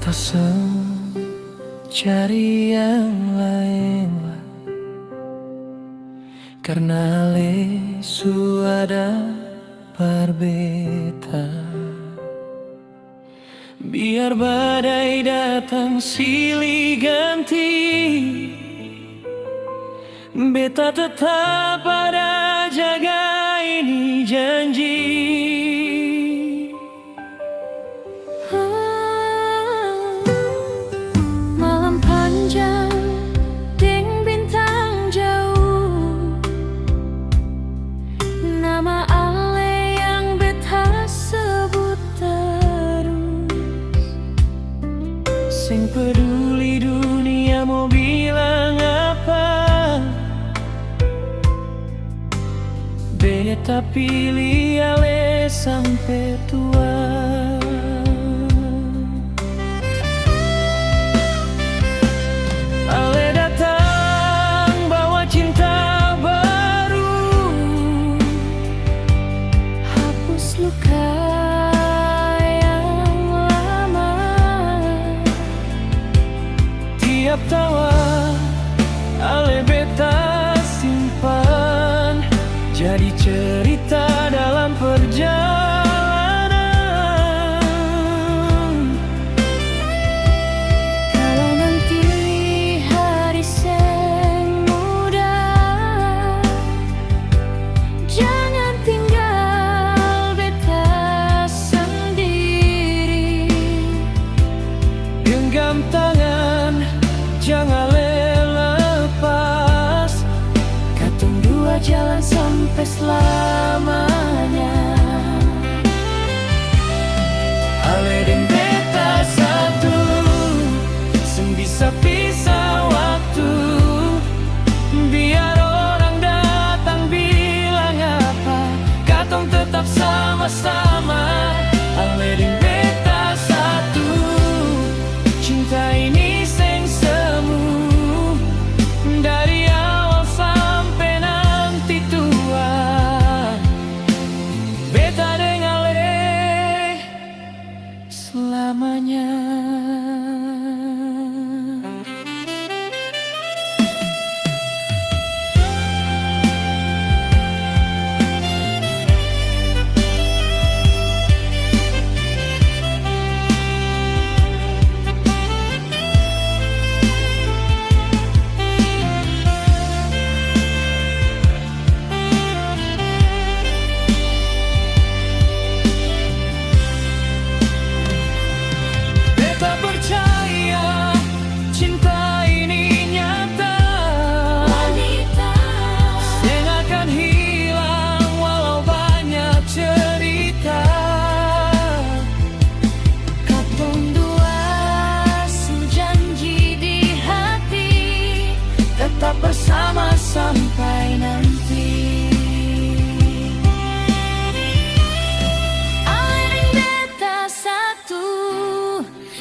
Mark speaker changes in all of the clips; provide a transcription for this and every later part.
Speaker 1: Tosem cari yang lain lah, karena lesu ada perbedaan. Biar badai datang silih ganti, beta tetap ada jaga ini janji.
Speaker 2: Malam panjang deng bintang jauh, nama ale yang beta sebut terus.
Speaker 1: Sing peduli dunia mau bilang apa, beta pilih ale sampai tua. Ale datang bawa cinta baru,
Speaker 2: Hapus luka yang lama.
Speaker 1: tiap tawa ale beta simpan, jadi cerita dalam perjalanan.
Speaker 2: Kalau nanti hari seng muda, jangan tinggal beta sendiri.
Speaker 1: Genggam tangan, jangan lepas,
Speaker 2: Katong dua jalan sampai selamanya.
Speaker 1: ale deng beta satu, seng bisa pisah waktu. Biar orang datang bilang apa, katong tetap sama-sama. Ale deng beta satu, cinta ini seng semu, dari awal sampai nanti tua. Beta deng ale selamanya. Beta percaya cinta ini nyata,
Speaker 2: Wanita
Speaker 1: yang akan hilang walau banyak cerita.
Speaker 2: katong dua janji di hati,
Speaker 1: Tetap bersama sampai nanti.
Speaker 2: ale deng beta satu,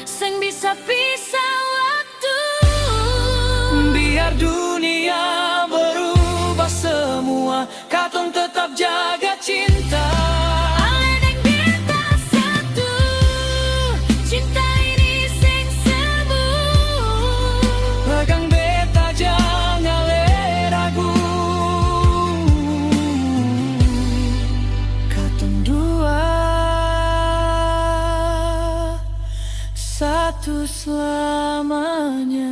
Speaker 2: seng bisa pisah waktu.
Speaker 1: Biar dunia berubah semua, katong tetap jaga cinta.
Speaker 2: Ale deng beta satu, cinta ini seng semu.
Speaker 1: Pegang beta jangan le ragu, katong dua satu selamanya.